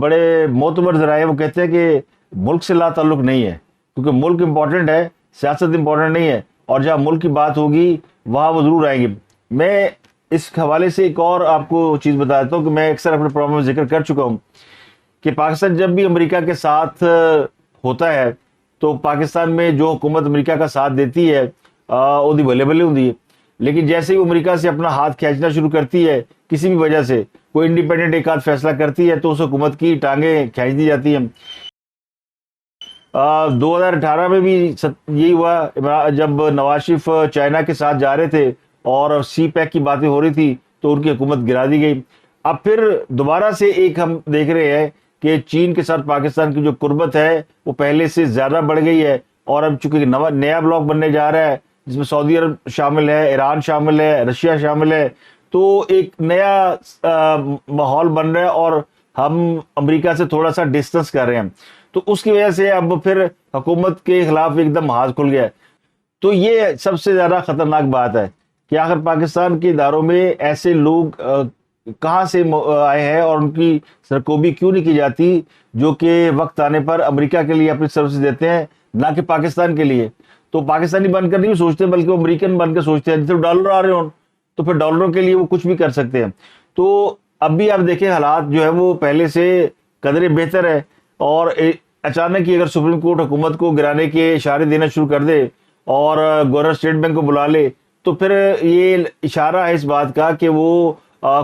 بڑے معتبر ذرائع وہ کہتے ہیں کہ ملک سے لا تعلق نہیں ہے، کیونکہ ملک امپورٹنٹ ہے، سیاست امپورٹنٹ نہیں ہے، اور جہاں ملک کی بات ہوگی وہاں وہ ضرور آئیں گے۔ میں اس حوالے سے ایک اور آپ کو چیز بتا دیتا ہوں کہ میں اکثر اپنے پروگرام میں ذکر کر چکا ہوں کہ پاکستان جب بھی امریکہ کے ساتھ ہوتا ہے تو پاکستان میں جو حکومت امریکہ کا ساتھ دیتی ہے وہ دی بھلے بھلے ہوتی ہے، لیکن جیسے ہی وہ امریکہ سے اپنا ہاتھ کھینچنا شروع کرتی ہے کسی بھی وجہ سے، کوئی انڈیپینڈنٹ ایک آدھ فیصلہ کرتی ہے تو اس حکومت کی ٹانگیں کھینچ دی جاتی ہیں۔ 2018 میں بھی یہی ہوا جب نواز شریف چائنا کے ساتھ جا رہے تھے اور سی پیک کی باتیں ہو رہی تھی تو ان کی حکومت گرا دی گئی۔ اب پھر دوبارہ سے ایک ہم دیکھ رہے ہیں کہ چین کے ساتھ پاکستان کی جو قربت ہے وہ پہلے سے زیادہ بڑھ گئی ہے، اور اب چونکہ نیا بلاک بننے جا رہا ہے جس میں سعودی عرب شامل ہے، ایران شامل ہے، رشیا شامل ہے، تو ایک نیا ماحول بن رہا ہے اور ہم امریکہ سے تھوڑا سا ڈسٹنس کر رہے ہیں، تو اس کی وجہ سے اب پھر حکومت کے خلاف ایک دم ہاتھ کھل گیا ہے۔ تو یہ سب سے زیادہ خطرناک بات ہے کہ آخر پاکستان کے اداروں میں ایسے لوگ کہاں سے آئے ہیں اور ان کی سرکوبی کیوں نہیں کی جاتی جو کہ وقت آنے پر امریکہ کے لیے اپنی سروس دیتے ہیں، نہ کہ پاکستان کے لیے۔ تو پاکستانی بن کر نہیں سوچتے بلکہ وہ امریکن بن کر سوچتے ہیں، جب ڈالر آ رہے ہوں تو پھر ڈالروں کے لیے وہ کچھ بھی کر سکتے ہیں۔ تو اب بھی آپ دیکھیں حالات جو ہے وہ پہلے سے قدرے بہتر ہے، اور اچانک ہی اگر سپریم کورٹ حکومت کو گرانے کے اشارے دینا شروع کر دے اور گورنر اسٹیٹ بینک کو بلا لے تو پھر یہ اشارہ ہے اس بات کا کہ وہ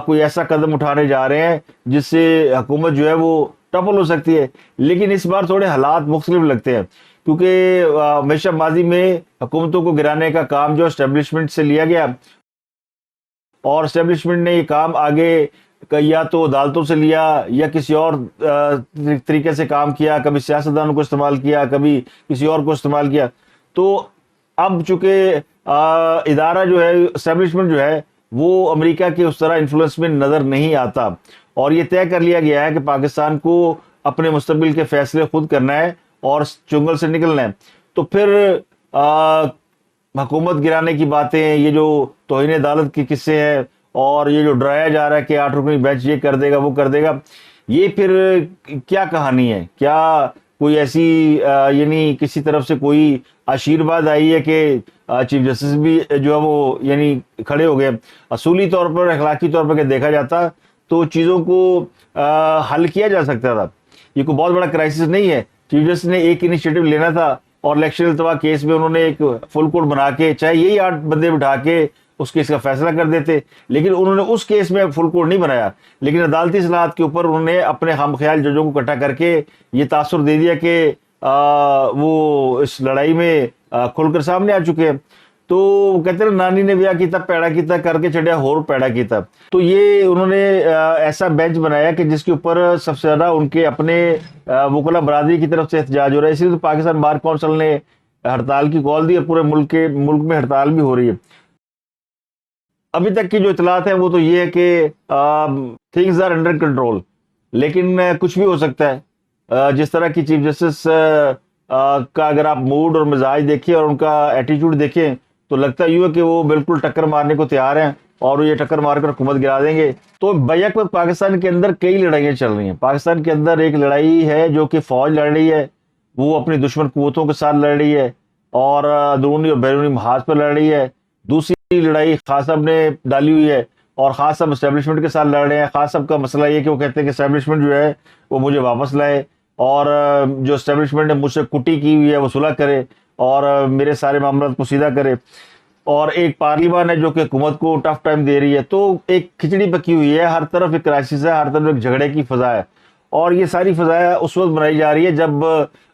کوئی ایسا قدم اٹھانے جا رہے ہیں جس سے حکومت جو ہے وہ ٹپل ہو سکتی ہے۔ لیکن اس بار تھوڑے حالات مختلف لگتے ہیں، کیونکہ ہمیشہ ماضی میں حکومتوں کو گرانے کا کام جو اسٹیبلشمنٹ سے لیا گیا، اور اسٹیبلشمنٹ نے یہ کام آگے یا تو عدالتوں سے لیا یا کسی اور طریقے سے کام کیا، کبھی سیاستدانوں کو استعمال کیا، کبھی کسی اور کو استعمال کیا۔ تو اب چونکہ ادارہ جو ہے، اسٹیبلشمنٹ جو ہے، وہ امریکہ کے اس طرح انفلوئنس میں نظر نہیں آتا، اور یہ طے کر لیا گیا ہے کہ پاکستان کو اپنے مستقبل کے فیصلے خود کرنا ہے اور چنگل سے نکلنا ہے۔ تو پھر حکومت گرانے کی باتیں، یہ جو توہین عدالت کے قصے ہیں، اور یہ جو ڈرایا جا رہا ہے کہ 8 رکنی بینچ یہ کر دے گا وہ کر دے گا، یہ پھر کیا کہانی ہے؟ کیا کوئی ایسی یعنی کسی طرف سے کوئی آشیرواد آئی ہے کہ چیف جسٹس بھی جو ہے وہ یعنی کھڑے ہو گئے؟ اصولی طور پر، اخلاقی طور پر کہ دیکھا جاتا تو چیزوں کو حل کیا جا سکتا تھا، یہ کوئی بہت بڑا کرائسس نہیں ہے۔ چیف جسٹس نے ایک انیشیٹو لینا تھا اور الیکشن التوا کیس میں انہوں نے ایک فل کورٹ بنا کے چاہے یہی 8 بندے بٹھا کے اس کیس کا فیصلہ کر دیتے، لیکن انہوں نے اس کیس میں فل کورٹ نہیں بنایا، لیکن عدالتی اصلاحات کے اوپر انہوں نے اپنے خام خیال ججوں کو اکٹھا کر کے یہ تاثر دے دیا کہ وہ اس لڑائی میں کھل کر سامنے آ چکے ہیں۔ تو کہتے ہیں نانی نے بیاہ کیتا پیڑا کیتا کر کے چڑھیا ہور پیڑا کیتا، تو یہ انہوں نے ایسا بینچ بنایا کہ جس کے اوپر سب سے زیادہ ان کے اپنے وکلا برادری کی طرف سے احتجاج ہو رہا ہے۔ اس لیے تو پاکستان بار کونسل نے ہڑتال کی کال دی اور پورے ملک میں ہڑتال بھی ہو رہی ہے۔ ابھی تک کی جو اطلاعات ہیں وہ تو یہ ہے کہ تھنگز آر انڈر کنٹرول، لیکن کچھ بھی ہو سکتا ہے۔ جس طرح کی چیف جسٹس کا اگر آپ موڈ اور مزاج دیکھیں اور ان کا ایٹیٹیوڈ دیکھیں تو لگتا یوں ہے کہ وہ بالکل ٹکر مارنے کو تیار ہیں اور یہ ٹکر مار کر حکومت گرا دیں گے۔ تو بیک وقت پاکستان کے اندر کئی لڑائیاں چل رہی ہیں۔ پاکستان کے اندر ایک لڑائی ہے جو کہ فوج لڑ رہی ہے، وہ اپنی دشمن قوتوں کے ساتھ لڑ رہی ہے اور اندرونی اور بیرونی محاذ پر لڑ رہی ہے۔ دوسری لڑائی خان صاحب نے ڈالی ہوئی ہے اور خان صاحب اسٹیبلشمنٹ کے ساتھ لڑ رہے ہیں۔ خان صاحب کا مسئلہ یہ کہ وہ کہتے ہیں کہ اسٹیبلشمنٹ جو ہے وہ مجھے واپس لائے، اور جو اسٹیبلشمنٹ نے مجھ سے کٹی کی ہوئی ہے وہ صلح کرے اور میرے سارے معاملات کو سیدھا کرے، اور ایک پارلیمان ہے جو کہ حکومت کو ٹف ٹائم دے رہی ہے۔ تو ایک کھچڑی پکی ہوئی ہے، ہر طرف ایک کرائسس ہے، ہر طرف ایک جھگڑے کی فضا ہے، اور یہ ساری فضا اس وقت بنائی جا رہی ہے جب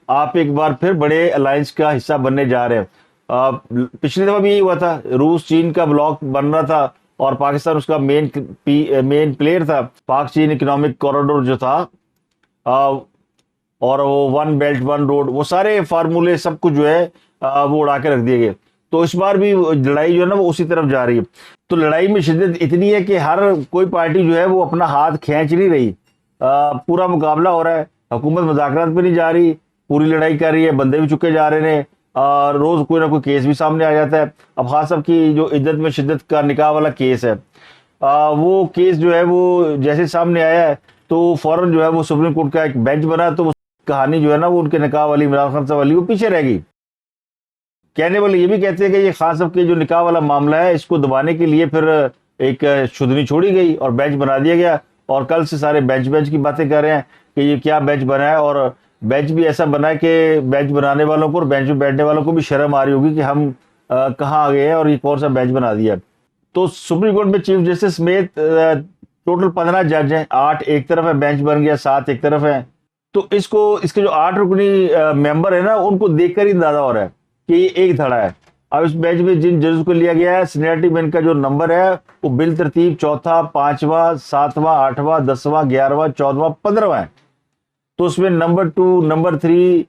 آپ ایک بار پھر بڑے الائنس کا حصہ بننے جا رہے ہیں۔ پچھلی دفعہ بھی یہی ہوا تھا، روس چین کا بلاک بن رہا تھا اور پاکستان اس کا مین پلیئر تھا، پاک چین اکنامک کوریڈور جو تھا، اور وہ 1 بیلٹ 1 روڈ، وہ سارے فارمولے سب کچھ جو ہے وہ اڑا کے رکھ دیے گئے۔ تو اس بار بھی لڑائی جو ہے نا وہ اسی طرف جا رہی ہے۔ تو لڑائی میں شدت اتنی ہے کہ ہر کوئی پارٹی جو ہے وہ اپنا ہاتھ کھینچ نہیں رہی، پورا مقابلہ ہو رہا ہے، حکومت مذاکرات پہ نہیں جا رہی، پوری لڑائی کر رہی ہے، بندے بھی چکے جا رہے ہیں، روز کوئی نہ کوئی کیس بھی سامنے آ جاتا ہے۔ اب خان صاحب کی جو عدت میں شدت کا نکاح والا کیس ہے، وہ کیس جو ہے وہ جیسے سامنے آیا ہے تو فوراً جو ہے وہ سپریم کورٹ کا ایک بینچ بنا, تو وہ کہانی جو ہے نا وہ ان کے نکاح والی عمران خان صاحب والی وہ پیچھے رہ گئی. کہنے والے یہ بھی کہتے ہیں کہ یہ خان صاحب کے جو نکاح والا معاملہ ہے اس کو دبانے کے لیے پھر ایک شدنی چھوڑی گئی اور بینچ بنا دیا گیا, اور کل سے سارے بینچ کی باتیں کر رہے ہیں کہ یہ کیا بینچ بنا ہے, اور بینچ بھی ایسا بنا ہے کہ بینچ بنانے والوں کو اور بینچ میں بیٹھنے والوں کو بھی شرم آ رہی ہوگی کہ ہم کہاں آ گئے ہیں اور یہ کون سا بینچ بنا دیا. تو سپریم کورٹ میں چیف جسٹس سمیت ٹوٹل 15 جج ہیں, 8 ایک طرف ہے, بینچ بن گیا 7 ایک طرف ہے. تو اس کے جو 8 رکنی ممبر ہیں نا ان کو دیکھ کر ہی اندازہ ہو رہا ہے کہ یہ ایک دھڑا ہے. اب اس بینچ میں جن ججز کو لیا گیا ہے سینیئرٹی میں ان کا جو نمبر ہے وہ بالترتیب 4تھا, 5واں, 7واں, 8واں, 10واں, 11واں, 14واں, 15واں ہے. تو اس میں نمبر 2, نمبر 3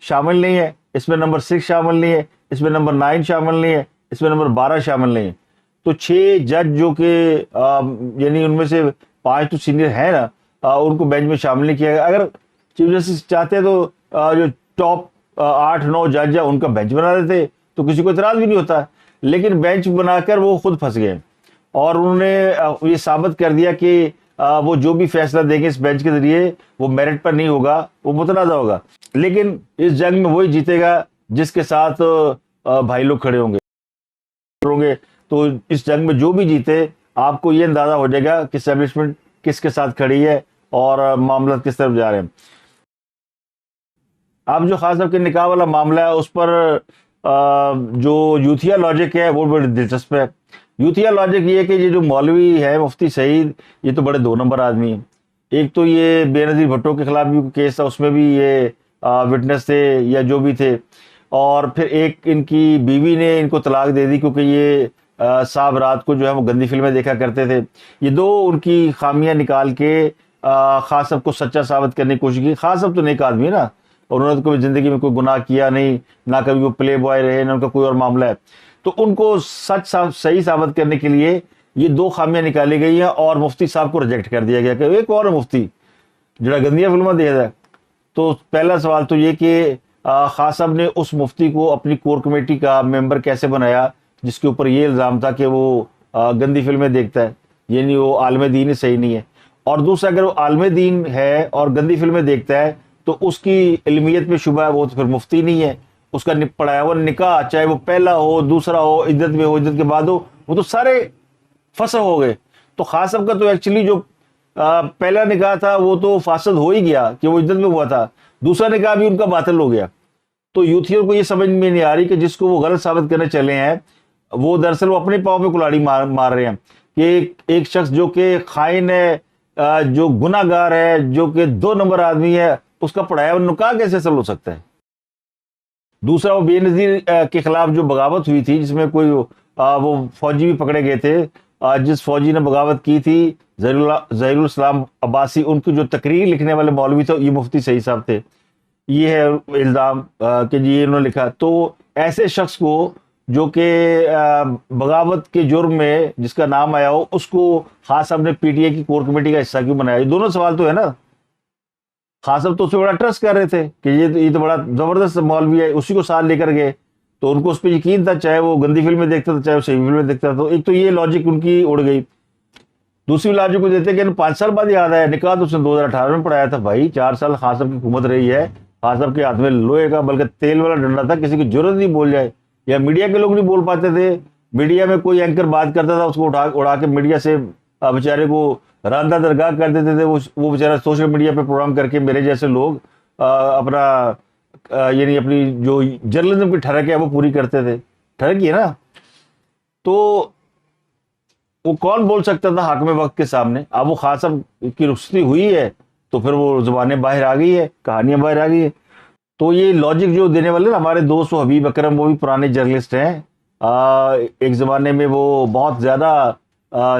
شامل نہیں ہے, اس میں نمبر 6 شامل نہیں ہے, اس میں نمبر 9 شامل نہیں ہے, اس میں نمبر 12 شامل نہیں ہے. تو 6 جج جو کہ یعنی ان میں سے 5 تو سینئر ہیں نا, ان کو بینچ میں شامل نہیں کیا گیا. اگر چیف جسٹس چاہتے ہیں تو جو ٹاپ 8-9 جج ہیں ان کا بینچ بنا دیتے تو کسی کو اعتراض بھی نہیں ہوتا, لیکن بینچ بنا کر وہ خود پھنس گئے اور انہوں نے یہ ثابت کر دیا کہ وہ جو بھی فیصلہ دیں گے اس بینچ کے ذریعے وہ میرٹ پر نہیں ہوگا, وہ متنازع ہوگا. لیکن اس جنگ میں وہی جیتے گا جس کے ساتھ بھائی لوگ کھڑے ہوں گے. تو اس جنگ میں جو بھی جیتے آپ کو یہ اندازہ ہو جائے گا کہ اسٹیبلشمنٹ کس کے ساتھ کھڑی ہے اور معاملات کس طرف جا رہے ہیں. اب جو خاص طور کے نکاح والا معاملہ ہے اس پر جو یوتھیا لاجک ہے وہ بڑی دلچسپ ہے. یوتھیا لاجک یہ ہے کہ یہ جو مولوی ہے مفتی سعید, یہ تو بڑے 2 نمبر آدمی ہیں. ایک تو یہ بے نظیر بھٹو کے خلاف بھی کیس تھا, اس میں بھی یہ وٹنس تھے یا جو بھی تھے, اور پھر ایک ان کی بیوی نے ان کو طلاق دے دی کیونکہ یہ صاحب رات کو جو ہے وہ گندی فلمیں دیکھا کرتے تھے. یہ 2 ان کی خامیاں نکال کے خان صاحب کو سچا ثابت کرنے کی کوشش کی. خان صاحب تو نیک آدمی ہے نا, اور انہوں نے تو کبھی زندگی میں کوئی گناہ کیا نہیں, نہ کبھی وہ پلے بوائے رہے, نہ ان کا کوئی اور معاملہ ہے. تو ان کو سچ صحیح ثابت کرنے کے لیے یہ 2 خامیاں نکالی گئی ہیں اور مفتی صاحب کو ریجیکٹ کر دیا گیا کہ ایک اور مفتی جڑا گندیاں فلمیں دیکھا جائے. تو پہلا سوال تو یہ کہ خان صاحب نے اس مفتی کو اپنی کور کمیٹی کا ممبر کیسے بنایا جس کے اوپر یہ الزام تھا کہ وہ گندی فلمیں دیکھتا ہے, یعنی وہ عالم دین صحیح نہیں ہے. اور دوسرا اگر وہ عالم دین ہے اور گندی فلمیں دیکھتا ہے تو اس کی علمیت میں شبہ ہے, وہ تو پھر مفتی نہیں ہے. اس کا پڑھایا ہوا نکاح چاہے وہ پہلا ہو, دوسرا ہو, عدت میں ہو, عدت کے بعد ہو, وہ تو سارے فسخ ہو گئے. تو خان صاحب کا تو ایکچولی جو پہلا نکاح تھا وہ تو فاسد ہو ہی گیا کہ وہ عدت میں ہوا تھا, دوسرا نکاح بھی ان کا باطل ہو گیا. تو یوتھیوں کو یہ سمجھ میں نہیں آ رہی کہ جس کو وہ غلط ثابت کرنے چلے ہیں وہ دراصل وہ اپنے پاؤں پہ کلاڑی مار رہے ہیں کہ ایک شخص جو کہ خائن ہے, جو گناہ گار ہے, جو کہ 2 نمبر آدمی ہے, اس کا پڑھایا ہوا نکاح کیسے اصل ہو سکتا ہے. دوسرا وہ بے نظیر کے خلاف جو بغاوت ہوئی تھی جس میں کوئی وہ فوجی بھی پکڑے گئے تھے, جس فوجی نے بغاوت کی تھی ظہیر الاسلام عباسی, ان کی جو تقریر لکھنے والے مولوی تھے یہ مفتی سعید صاحب تھے. یہ ہے الزام کہ جی انہوں نے لکھا. تو ایسے شخص کو جو کہ بغاوت کے جرم میں جس کا نام آیا ہو, اس کو خان صاحب نے پی ٹی اے کی کور کمیٹی کا حصہ کیوں بنایا؟ یہ دونوں سوال تو ہے نا. خان صاحب تو اس پہ بڑا ٹرسٹ کر رہے تھے کہ یہ تو بڑا زبردست مولوی ہے, اسی کو ساتھ لے کر گئے تو ان کو اس پہ یقین تھا, چاہے وہ گندی فلمیں دیکھتا تھا چاہے وہ صحیح فلمیں دیکھتا تھا. تو ایک تو یہ لاجک ان کی اڑ گئی. دوسری لاجک کو دیتے کہ 5 سال بعد یاد آیا, نکاح تو اس نے 2018 میں پڑھایا تھا. بھائی 4 سال خان صاحب کی حکومت رہی ہے, خان صاحب کے ہاتھ میں لوہے کا بلکہ تیل والا ڈنڈا تھا, کسی کی ضرورت نہیں بول جائے, یا میڈیا کے لوگ نہیں بول پاتے تھے. میڈیا میں کوئی اینکر بات کرتا تھا اس کو اڑا کے میڈیا سے بیچارے کو راندہ درگاہ کر دیتے تھے. وہ بیچارہ سوشل میڈیا پہ پروگرام کر کے میرے جیسے لوگ اپنا یعنی اپنی جو جرنلزم کی ٹھڑک ہے وہ پوری کرتے تھے. ٹھڑک ہی ہے نا. تو وہ کون بول سکتا تھا حاکم وقت کے سامنے؟ اب وہ خان صاحب کی رخصتی ہوئی ہے تو پھر وہ زبانیں باہر آ گئی ہے, کہانیاں باہر آ گئی ہے. تو یہ لاجک جو دینے والے نا ہمارے دوست حبیب اکرم, وہ بھی پرانے جرنلسٹ ہیں. ایک زمانے میں وہ بہت زیادہ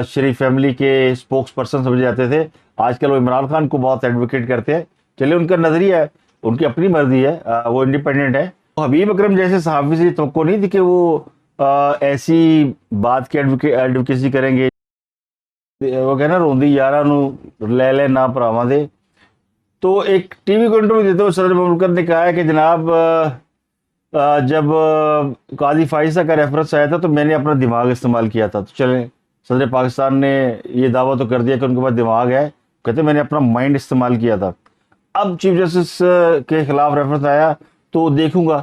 شریف فیملی کے اسپوکس پرسن سمجھے جاتے تھے. آج کل وہ عمران خان کو بہت ایڈوکیٹ کرتے ہیں. چلے ان کا نظریہ ہے, ان کی اپنی مرضی ہے, وہ انڈیپینڈنٹ ہے. حبیب اکرم جیسے صحافی سے توقع نہیں تھی کہ وہ ایسی بات کی ایڈوکیسی کریں گے. وہ کہنا روندی یارہ نو لے لے نہ پراواں دے. تو ایک ٹی وی کو انٹرویو دیتے ہوئے صدر مملکت نے کہا ہے کہ جناب جب قاضی فائزہ کا ریفرنس آیا تھا تو میں نے اپنا دماغ استعمال کیا تھا. تو چلیں صدر پاکستان نے یہ دعویٰ تو کر دیا کہ ان کے پاس دماغ ہے, کہتے میں نے اپنا مائنڈ استعمال کیا تھا. اب چیف جسٹس کے خلاف ریفرنس آیا تو دیکھوں گا.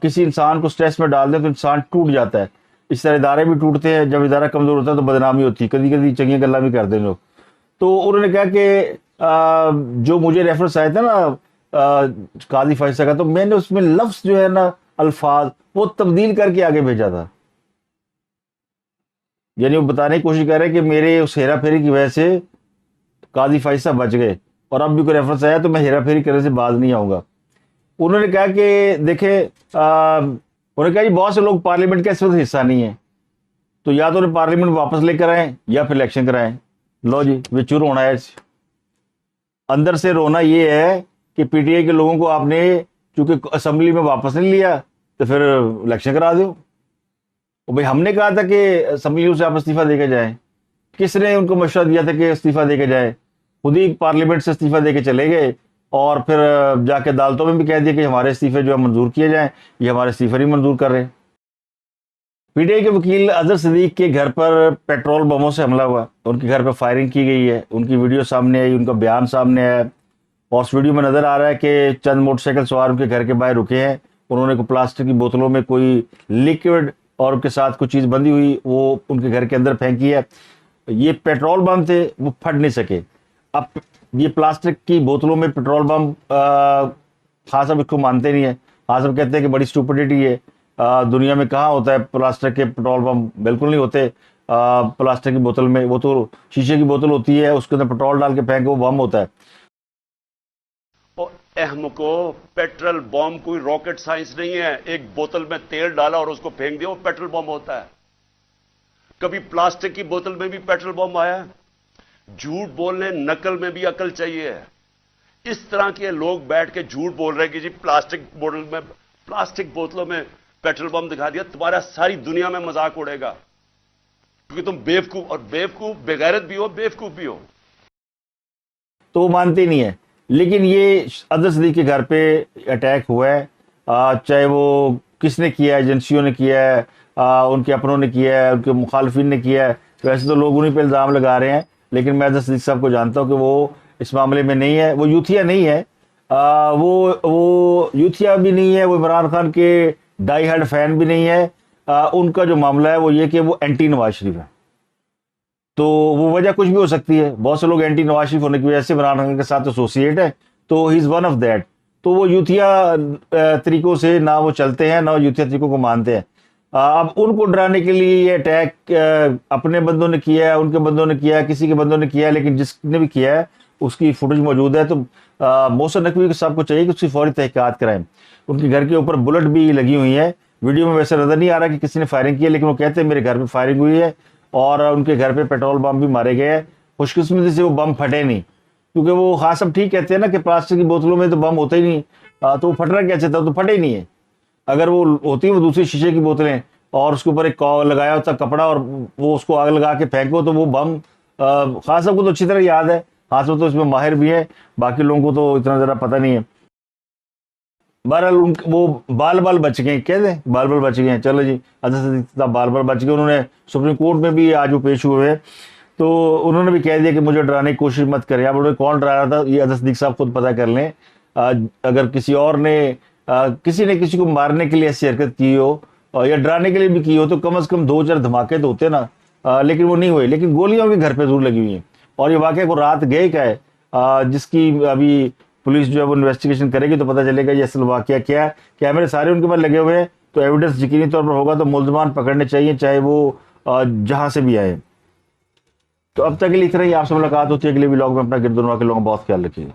کسی انسان کو سٹریس میں ڈال دیں تو انسان ٹوٹ جاتا ہے. اس طرح ادارے بھی ٹوٹتے ہیں. جب ادارہ کمزور ہوتا ہے تو بدنامی ہوتی ہے, کبھی کبھی چنگیاں گلا بھی کرتے ہیں لوگ. تو انہوں نے کہا کہ جو مجھے ریفرنس آیا تھا نا قاضی فیصلہ کا, تو میں نے اس میں لفظ جو ہے نا, الفاظ وہ تبدیل کر کے آگے بھیجا تھا. یعنی وہ بتانے کی کوشش کر رہے ہیں کہ میرے اس ہیرا پھیری کی وجہ سے قاضی فیصلہ بچ گئے, اور اب بھی کوئی ریفرنس آیا تو میں ہیرا پھیری کرنے سے باز نہیں آؤں گا. انہوں نے کہا کہ دیکھیں, انہوں نے کہا جی بہت سے لوگ پارلیمنٹ کا اس وقت حصہ نہیں ہے, تو یا تو انہیں پارلیمنٹ واپس لے کر آئیں یا پھر الیکشن کرائیں. لو جی وچور ہونا ہے. اندر سے رونا یہ ہے کہ پی ٹی آئی کے لوگوں کو آپ نے چونکہ اسمبلی میں واپس نہیں لیا تو پھر الیکشن کرا دو. بھائی ہم نے کہا تھا کہ اسمبلی سے آپ استعفیٰ دے کے جائیں. کس نے ان کو مشورہ دیا تھا کہ استعفیٰ دے کے جائیں؟ خود ہی پارلیمنٹ سے استعفیٰ دے کے چلے گئے, اور پھر جا کے عدالتوں میں بھی کہہ دیا کہ ہمارے استعفے جو ہے منظور کیے جائیں. یہ ہمارے استعفے نہیں منظور کر رہے. پی ٹی آئی کے وکیل اظہر صدیق کے گھر پر پیٹرول بموں سے حملہ ہوا, ان کے گھر پر فائرنگ کی گئی ہے. ان کی ویڈیو سامنے آئی, ان کا بیان سامنے آیا, اور اس ویڈیو میں نظر آ رہا ہے کہ چند موٹر سائیکل سوار ان کے گھر کے باہر رکے ہیں. انہوں نے کوئی پلاسٹک کی بوتلوں میں کوئی لیکوڈ اور ان کے ساتھ کوئی چیز بندھی ہوئی وہ ان کے گھر کے اندر پھینکی ہے. یہ پیٹرول بم تھے, وہ پھٹ نہیں سکے. اب یہ پلاسٹک کی بوتلوں میں پیٹرول بم خاص اب اس کو مانتے نہیں ہیں. خاص اب کہتے ہیں کہ بڑی اسٹوپڈیٹی ہے. دنیا میں کہاں ہوتا ہے پلاسٹک کے پیٹرول بم, بالکل نہیں ہوتے. پلاسٹک کی بوتل میں, وہ تو شیشے کی بوتل ہوتی ہے, اس کے اندر پیٹرول ڈال کے پھینکو, وہ بم ہوتا ہے. احمقو, پیٹرول بم کوئی راکٹ سائنس نہیں ہے. ایک بوتل میں تیل ڈالا اور اس کو پھینک دیا, وہ پیٹرول بم ہوتا ہے. کبھی پلاسٹک کی بوتل میں بھی پیٹرول بم آیا. جھوٹ بولنے نقل میں بھی عقل چاہیے. اس طرح کے لوگ بیٹھ کے جھوٹ بول رہے ہیں کہ جی پلاسٹک بوتلوں میں پیٹرول بم دکھا دیا. تمہارا ساری دنیا میں مذاق اڑے گا, کیونکہ تم بیوقوف, اور بیوقوف بغیرت بھی ہو, بیوقوف بھی ہو. تو وہ مانتے نہیں ہیں. لیکن یہ اظہر صدیق کے گھر پہ اٹیک ہوا ہے, چاہے وہ کس نے کیا ہے, ایجنسیوں نے کیا ہے, ان کے اپنوں نے کیا ہے, ان کے مخالفین نے کیا ہے. ویسے تو لوگ انہیں پہ الزام لگا رہے ہیں, لیکن میں اظہر صدیق صاحب کو جانتا ہوں کہ وہ اس معاملے میں نہیں ہے. وہ یوتھیا نہیں ہے, وہ یوتھیا بھی نہیں ہے, وہ عمران خان کے ڈائی ہارڈ فین بھی نہیں ہے. ان کا جو معاملہ ہے وہ یہ کہ وہ اینٹی نواز شریف ہے. تو وہ وجہ کچھ بھی ہو سکتی ہے. بہت سے لوگ اینٹی نواز شریف ہونے کی وجہ سے عمران خان کے ساتھ ایسوسیٹ ہے, تو ہی از ون آف دیٹ. تو وہ یوتھیا طریقوں سے نہ وہ چلتے ہیں, نہ وہ یوتھیا طریقوں کو مانتے ہیں. اب ان کو ڈرانے کے لیے یہ اٹیک اپنے بندوں نے کیا ہے, ان کے بندوں نے کیا ہے, کسی کے بندوں نے کیا ہے, لیکن جس نے بھی کیا ہے اس کی فوٹیج موجود ہے. تو محسن نقوی صاحب کو چاہیے کہ اس کی فوری تحقیقات کرائیں. ان کے گھر کے اوپر بلٹ بھی لگی ہوئی ہیں. ویڈیو میں ویسے نظر نہیں آ رہا کہ کسی نے فائرنگ کی ہے, لیکن وہ کہتے ہیں میرے گھر پہ فائرنگ ہوئی ہے, اور ان کے گھر پہ پیٹرول بم بھی مارے گئے ہیں. خوش قسمتی سے وہ بم پھٹے نہیں, کیونکہ وہ خاص اب ٹھیک کہتے ہیں نا کہ پلاسٹک کی بوتلوں میں تو بم ہوتا ہی نہیں, تو وہ پھٹنا کیسے تھا, تو پھٹے ہی نہیں ہے. اگر وہ ہوتی وہ دوسری شیشے کی بوتلیں اور اس کے اوپر ایک لگایا ہوتا کپڑا اور وہ اس کو آگ لگا کے پھینکو, تو وہ بم خاص صاحب کو تو اچھی طرح یاد ہے, خاص صاحب تو اس میں ماہر بھی ہے, باقی لوگوں کو تو اتنا ذرا پتہ نہیں ہے. بہرحال وہ بال بچ گئے, کہتے ہیں بال بچ گئے ہیں. چلو جی, اظہر صدیق صاحب بال بچ گئے. انہوں نے سپریم کورٹ میں بھی آج وہ پیش ہوئے ہیں, تو انہوں نے بھی کہہ دیا کہ مجھے ڈرانے کی کوشش مت کریں. اب انہوں نے کون ڈرا رہا تھا یہ اظہر صدیق صاحب خود پتہ کر لیں. اگر کسی اور نے کسی نے کسی کو مارنے کے لیے ایسی حرکت کی ہو یا ڈرانے کے لیے بھی کی ہو, تو کم از کم 2-4 دھماکے تو ہوتے نا, لیکن وہ نہیں ہوئے. لیکن گولیاں ان کے گھر پہ ضرور لگی ہوئی ہیں. اور یہ واقعہ کو رات گئے کا ہے, جس کی ابھی پولیس جو ہے وہ انویسٹیگیشن کرے گی تو پتہ چلے گا یہ اصل واقعہ کیا ہے. کیمرے سارے ان کے پاس لگے ہوئے ہیں, تو ایویڈنس یقینی طور پر ہوگا تو ملزمان پکڑنے چاہیے, چاہے وہ جہاں سے بھی آئے. تو اب تک کے لیے اتنا ہی. آپ سے ملاقات ہوتی ہے اگلے ولاگ میں. اپنا گرد و نواح کے لوگوں کا بہت خیال رکھیے گا.